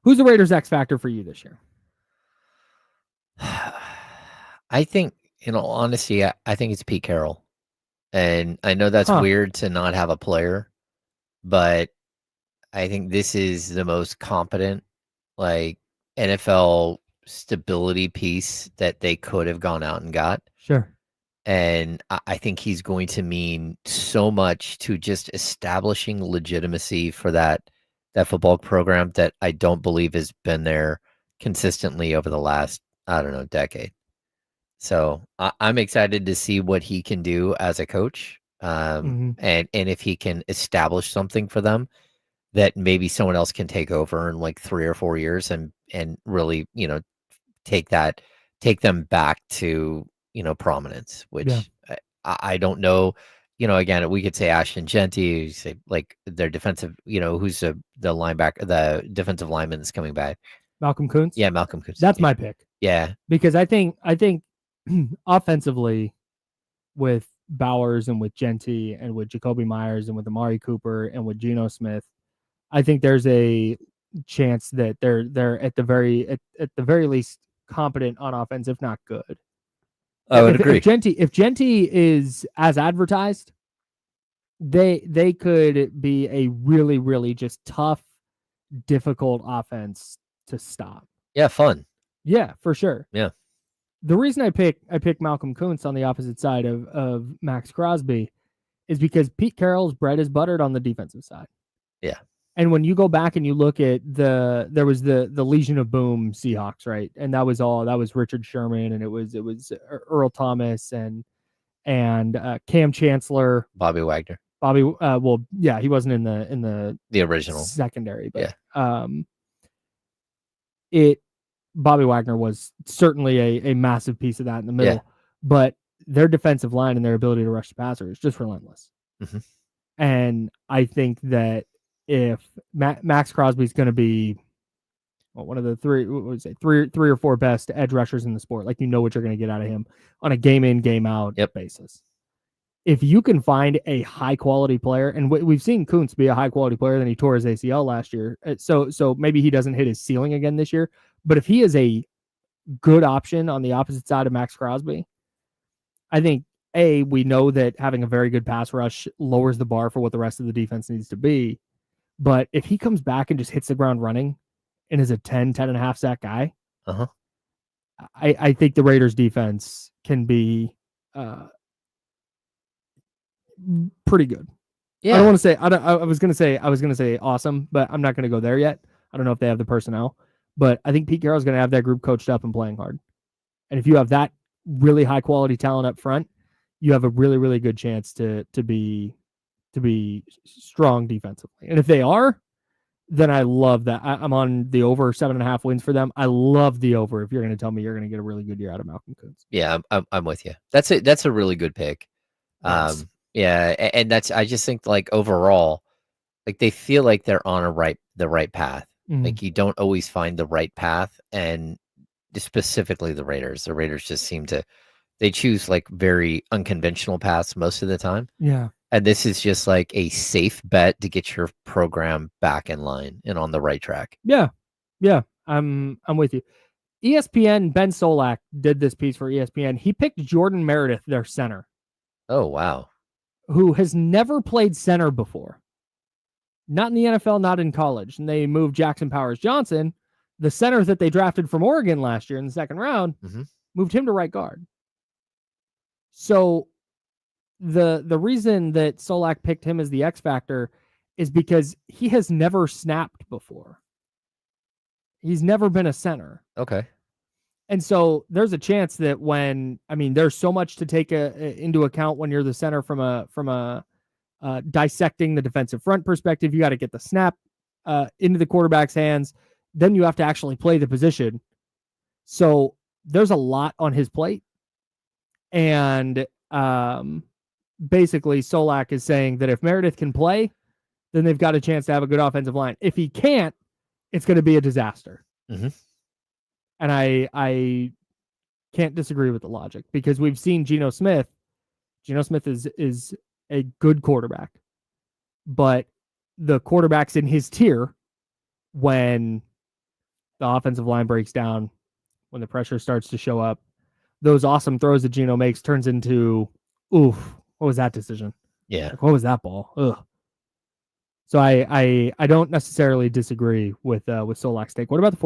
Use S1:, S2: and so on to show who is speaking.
S1: Who's the Raiders X factor for you this year?
S2: I think, in all honesty, I think it's Pete Carroll. And I know that's
S1: Huh.
S2: weird to not have a player, but I think this is the most competent, like, NFL stability piece that they could have gone out and got.
S1: Sure.
S2: And I think he's going to mean so much to just establishing legitimacy for that football program that I don't believe has been there consistently over the last, I don't know, decade. So I'm excited to see what he can do as a coach,
S1: Mm-hmm.
S2: and if he can establish something for them that maybe someone else can take over in like 3 or 4 years and really, take that take them back to, prominence,
S1: Yeah.
S2: which I don't know. Again, we could say Ashton Genty, say like their defensive, who's the linebacker, the defensive lineman that's coming back.
S1: Malcolm Kuntz.
S2: Yeah, Malcolm Kuntz.
S1: That's my pick.
S2: Yeah,
S1: Because I think offensively with Bowers and with Genty and with Jacoby Myers and with Amari Cooper and with Geno Smith, I think there's a chance that they're at the very least competent on offense, if not good.
S2: I would
S1: If
S2: agree.
S1: Genty is as advertised, they could be a really, really just tough, difficult offense to stop.
S2: Yeah, fun.
S1: Yeah, for sure.
S2: Yeah.
S1: The reason I pick Malcolm Kuntz on the opposite side of Max Crosby is because Pete Carroll's bread is buttered on the defensive side.
S2: Yeah.
S1: And when you go back and you look at there was the Legion of Boom Seahawks, right? And that was Richard Sherman, and it was Earl Thomas and Cam Chancellor,
S2: Bobby Wagner.
S1: Well, yeah, he wasn't in the
S2: original
S1: secondary, but
S2: yeah.
S1: Bobby Wagner was certainly a massive piece of that in the middle,
S2: Yeah.
S1: but their defensive line and their ability to rush the passer is just relentless.
S2: Mm-hmm.
S1: And I think that if Max Crosby is going to be one of the three or four best edge rushers in the sport, like, what you're going to get out of him on a game in, game out basis. If you can find a high quality player, and we've seen Kuntz be a high quality player, then he tore his ACL last year. So maybe he doesn't hit his ceiling again this year. But if he is a good option on the opposite side of Max Crosby, I think, we know that having a very good pass rush lowers the bar for what the rest of the defense needs to be. But if he comes back and just hits the ground running and is a 10 and a half sack guy, I think the Raiders defense can be pretty good. Yeah. I don't want to say I was going to say awesome, but I'm not going to go there yet. I don't know if they have the personnel, but I think Pete Carroll's going to have that group coached up and playing hard. And if you have that really high quality talent up front, you have a really, really good chance to be strong defensively. And if they are, then I love that. I'm on the over 7.5 wins for them. I love the over if you're going to tell me you're going to get a really good year out of Malcolm Kuntz.
S2: Yeah, I'm with you. That's a really good pick. Yes. Yeah, and I just think, like, overall, like, they feel like they're on the right path. Mm-hmm. Like, you don't always find the right path, and specifically the Raiders just seem to, they choose like very unconventional paths most of the time.
S1: Yeah.
S2: And this is just like a safe bet to get your program back in line and on the right track.
S1: Yeah. Yeah. I'm with you. ESPN, Ben Solak did this piece for ESPN. He picked Jordan Meredith, their center.
S2: Oh, wow.
S1: Who has never played center before. Not in the NFL, not in college. And they moved Jackson Powers Johnson, the center that they drafted from Oregon last year in the second round, moved him to right guard. So the reason that Solak picked him as the X factor is because he has never snapped before. He's never been a center.
S2: Okay.
S1: And so there's a chance that there's so much to take into account when you're the center from a dissecting the defensive front perspective. You got to get the snap into the quarterback's hands. Then you have to actually play the position. So there's a lot on his plate. And basically Solak is saying that if Meredith can play, then they've got a chance to have a good offensive line. If he can't, it's going to be a disaster. Mm-hmm. And I can't disagree with the logic, because we've seen Geno Smith. Geno Smith is a good quarterback, but the quarterbacks in his tier, when the offensive line breaks down, when the pressure starts to show up, those awesome throws that Geno makes turns into, oof, what was that decision?
S2: Yeah.
S1: Like, what was that ball? Ugh. So I don't necessarily disagree with Solak's take. What about the